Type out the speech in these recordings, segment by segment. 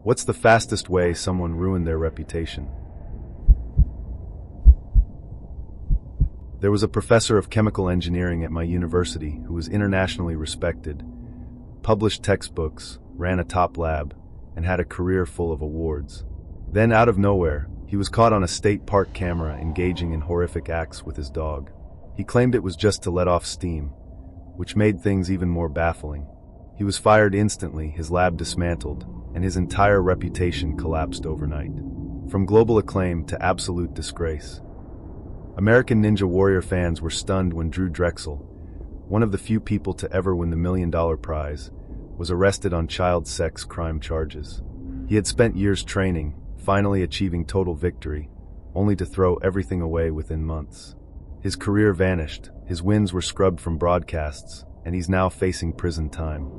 What's the fastest way someone ruined their reputation? There was a professor of chemical engineering at my university who was internationally respected, published textbooks, ran a top lab, and had a career full of awards. Then, out of nowhere, he was caught on a state park camera engaging in horrific acts with his dog. He claimed it was just to let off steam, which made things even more baffling. He was fired instantly, his lab dismantled, and his entire reputation collapsed overnight. From global acclaim to absolute disgrace. American Ninja Warrior fans were stunned when Drew Drexel, one of the few people to ever win the $1 million prize, was arrested on child sex crime charges. He had spent years training, finally achieving total victory, only to throw everything away within months. His career vanished, his wins were scrubbed from broadcasts, and he's now facing prison time.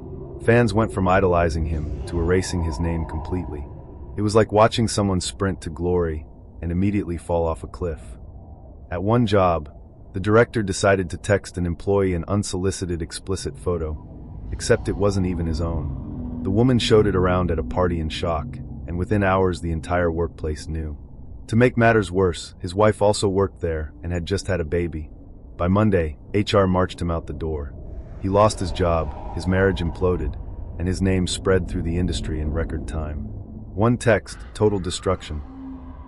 Fans went from idolizing him to erasing his name completely. It was like watching someone sprint to glory and immediately fall off a cliff. At one job, the director decided to text an employee an unsolicited explicit photo, except it wasn't even his own. The woman showed it around at a party in shock, and within hours the entire workplace knew. To make matters worse, his wife also worked there and had just had a baby. By Monday, HR marched him out the door. He lost his job, his marriage imploded, and his name spread through the industry in record time. One text, total destruction.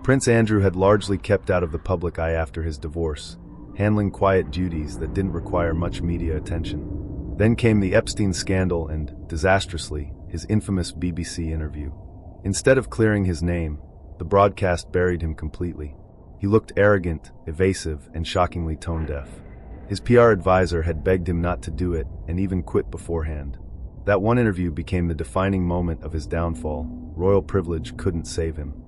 Prince Andrew had largely kept out of the public eye after his divorce, handling quiet duties that didn't require much media attention. Then came the Epstein scandal and, disastrously, his infamous BBC interview. Instead of clearing his name, the broadcast buried him completely. He looked arrogant, evasive, and shockingly tone-deaf. His PR advisor had begged him not to do it and even quit beforehand. That one interview became the defining moment of his downfall. Royal privilege couldn't save him.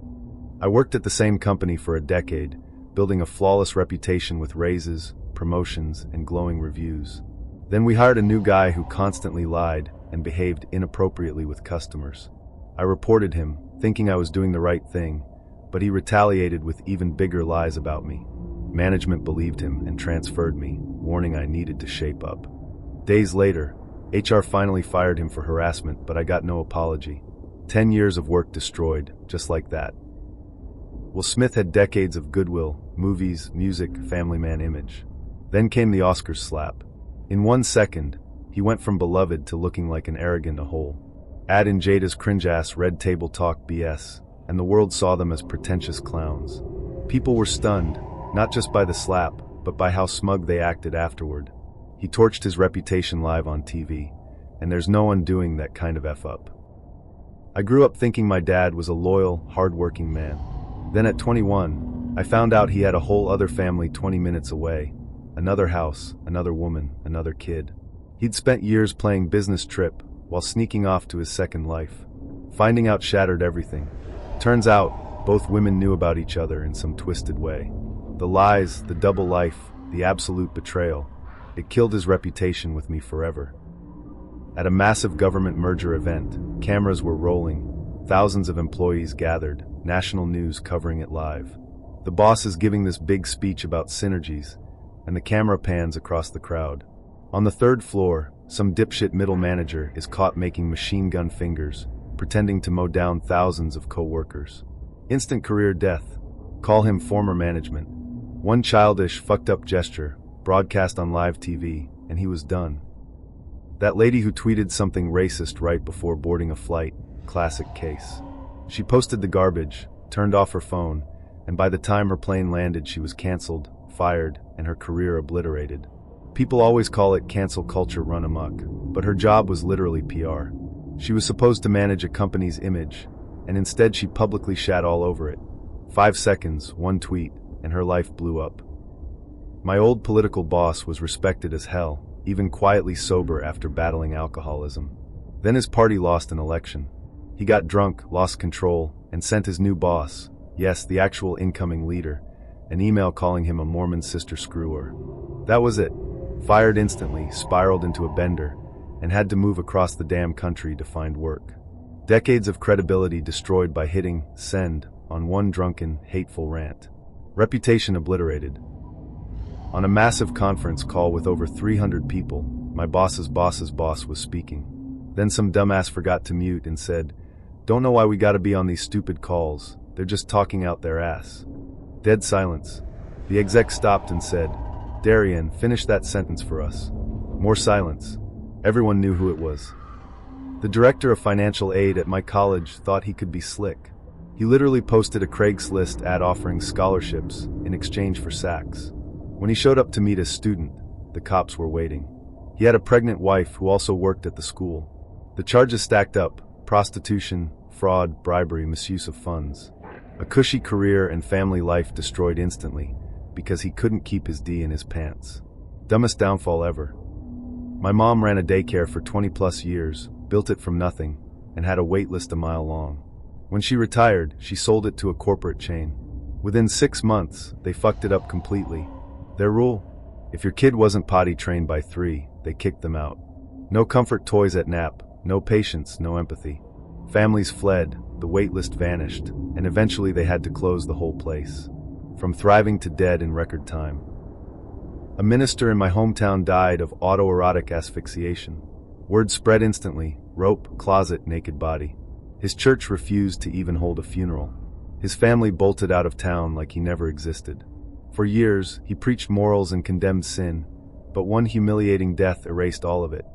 I worked at the same company for a decade, building a flawless reputation with raises, promotions, and glowing reviews. Then we hired a new guy who constantly lied and behaved inappropriately with customers. I reported him, thinking I was doing the right thing, but he retaliated with even bigger lies about me. Management believed him and transferred me, warning I needed to shape up. Days later, HR finally fired him for harassment, but I got no apology. 10 years of work destroyed, just like that. Will Smith had decades of goodwill, movies, music, family man image. Then came the Oscars slap. In 1 second, he went from beloved to looking like an arrogant a-hole. Add in Jada's cringe-ass red table talk BS, and the world saw them as pretentious clowns. People were stunned, not just by the slap, but by how smug they acted afterward. He torched his reputation live on TV, and there's no undoing that kind of F-up. I grew up thinking my dad was a loyal, hard-working man. Then at 21, I found out he had a whole other family 20 minutes away. Another house, another woman, another kid. He'd spent years playing business trip while sneaking off to his second life. Finding out shattered everything. Turns out, both women knew about each other in some twisted way. The lies, the double life, the absolute betrayal. It killed his reputation with me forever. At a massive government merger event, cameras were rolling. Thousands of employees gathered, national news covering it live. The boss is giving this big speech about synergies, and the camera pans across the crowd. On the third floor, some dipshit middle manager is caught making machine gun fingers, pretending to mow down thousands of co-workers. Instant career death. Call him former management. One childish, fucked up gesture, broadcast on live TV, and he was done. That lady who tweeted something racist right before boarding a flight, classic case. She posted the garbage, turned off her phone, and by the time her plane landed she was canceled, fired, and her career obliterated. People always call it cancel culture run amok, but her job was literally PR. She was supposed to manage a company's image, and instead she publicly shat all over it. 5 seconds, one tweet, and her life blew up. My old political boss was respected as hell, even quietly sober after battling alcoholism. Then his party lost an election. He got drunk, lost control, and sent his new boss, yes, the actual incoming leader, an email calling him a Mormon sister screwer. That was it. Fired instantly, spiraled into a bender, and had to move across the damn country to find work. Decades of credibility destroyed by hitting send on one drunken, hateful rant. Reputation obliterated. On a massive conference call with over 300 people, my boss's boss's boss was speaking. Then some dumbass forgot to mute and said, Don't know why we gotta be on these stupid calls. They're just talking out their ass. Dead silence. The exec stopped and said, "Darian, finish that sentence for us." More silence. Everyone knew who it was. The director of financial aid at my college thought he could be slick. He literally posted a Craigslist ad offering scholarships in exchange for sacks. When he showed up to meet a student, the cops were waiting. He had a pregnant wife who also worked at the school. The charges stacked up: prostitution, fraud, bribery, misuse of funds. A cushy career and family life destroyed instantly because he couldn't keep his D in his pants. Dumbest downfall ever. My mom ran a daycare for 20 plus years, built it from nothing, and had a wait list a mile long. When she retired, she sold it to a corporate chain. Within 6 months, they fucked it up completely. Their rule? If your kid wasn't potty trained by 3, they kicked them out. No comfort toys at nap, no patience, no empathy. Families fled, the wait list vanished, and eventually they had to close the whole place. From thriving to dead in record time. A minister in my hometown died of autoerotic asphyxiation. Word spread instantly: rope, closet, naked body. His church refused to even hold a funeral. His family bolted out of town like he never existed. For years, he preached morals and condemned sin, but one humiliating death erased all of it.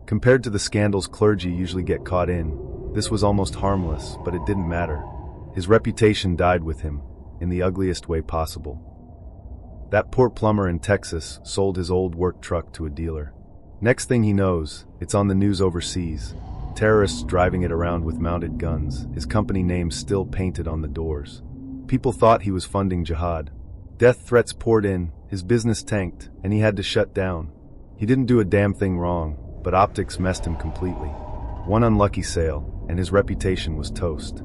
Compared to the scandals clergy usually get caught in, this was almost harmless, but it didn't matter. His reputation died with him, in the ugliest way possible. That poor plumber in Texas sold his old work truck to a dealer. Next thing he knows, it's on the news overseas. Terrorists driving it around with mounted guns, his company name still painted on the doors. People thought he was funding jihad. Death threats poured in, his business tanked, and he had to shut down. He didn't do a damn thing wrong, but optics messed him completely. One unlucky sale, and his reputation was toast.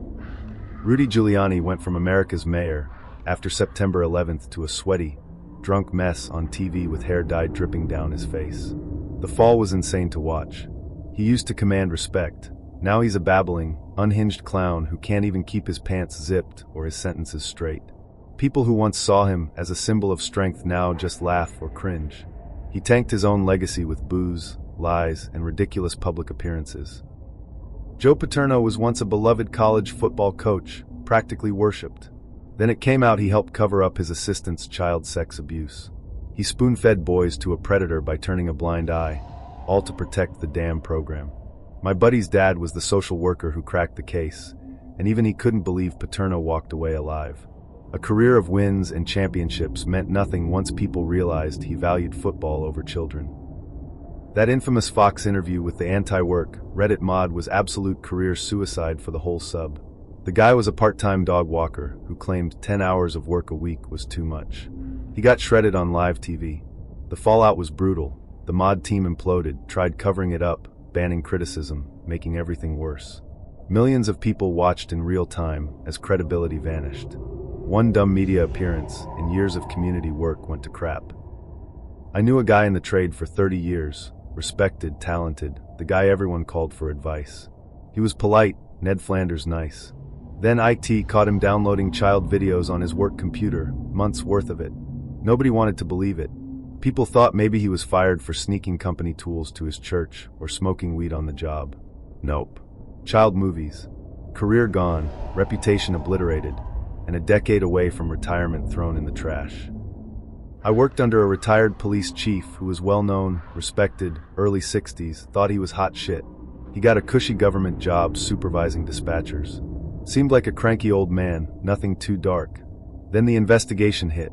Rudy Giuliani went from America's mayor, after September 11th, to a sweaty, drunk mess on TV with hair dyed dripping down his face. The fall was insane to watch. He used to command respect. Now he's a babbling, unhinged clown who can't even keep his pants zipped or his sentences straight. People who once saw him as a symbol of strength now just laugh or cringe. He tanked his own legacy with booze, lies, and ridiculous public appearances. Joe Paterno was once a beloved college football coach, practically worshipped. Then it came out he helped cover up his assistant's child sex abuse. He spoon-fed boys to a predator by turning a blind eye, all to protect the damn program. My buddy's dad was the social worker who cracked the case, and even he couldn't believe Paterno walked away alive. A career of wins and championships meant nothing once people realized he valued football over children. That infamous Fox interview with the anti-work Reddit mod was absolute career suicide for the whole sub. The guy was a part-time dog walker who claimed 10 hours of work a week was too much. He got shredded on live TV. The fallout was brutal. The mod team imploded, tried covering it up, banning criticism, making everything worse. Millions of people watched in real time as credibility vanished. One dumb media appearance and years of community work went to crap. I knew a guy in the trade for 30 years, respected, talented, the guy everyone called for advice. He was polite, Ned Flanders nice. Then IT caught him downloading child videos on his work computer, months worth of it. Nobody wanted to believe it. People thought maybe he was fired for sneaking company tools to his church or smoking weed on the job. Nope. Child movies. Career gone, reputation obliterated, and a decade away from retirement thrown in the trash. I worked under a retired police chief who was well-known, respected, early 60s, thought he was hot shit. He got a cushy government job supervising dispatchers. Seemed like a cranky old man, nothing too dark. Then the investigation hit.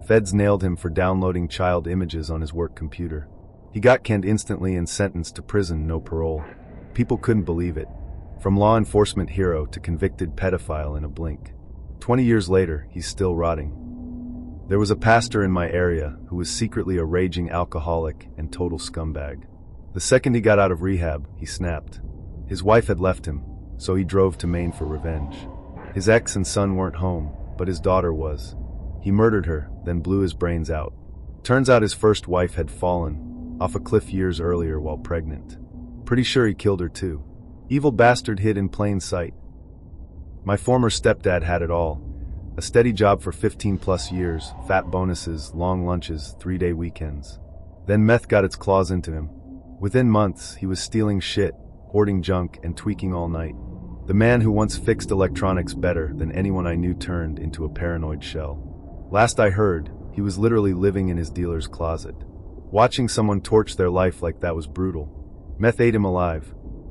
Feds nailed him for downloading child images on his work computer. He got canned instantly and sentenced to prison, no parole. People couldn't believe it. From law enforcement hero to convicted pedophile in a blink. 20 years later, he's still rotting. There was a pastor in my area who was secretly a raging alcoholic and total scumbag. The second he got out of rehab, he snapped. His wife had left him, so he drove to Maine for revenge. His ex and son weren't home, but his daughter was. He murdered her, then blew his brains out. Turns out his first wife had fallen off a cliff years earlier while pregnant. Pretty sure he killed her too. Evil bastard hid in plain sight. My former stepdad had it all. A steady job for 15 plus years, fat bonuses, long lunches, 3-day weekends. Then meth got its claws into him. Within months, he was stealing shit, hoarding junk, and tweaking all night. The man who once fixed electronics better than anyone I knew turned into a paranoid shell. Last I heard, he was literally living in his dealer's closet. Watching someone torch their life like that was brutal. Meth ate him alive,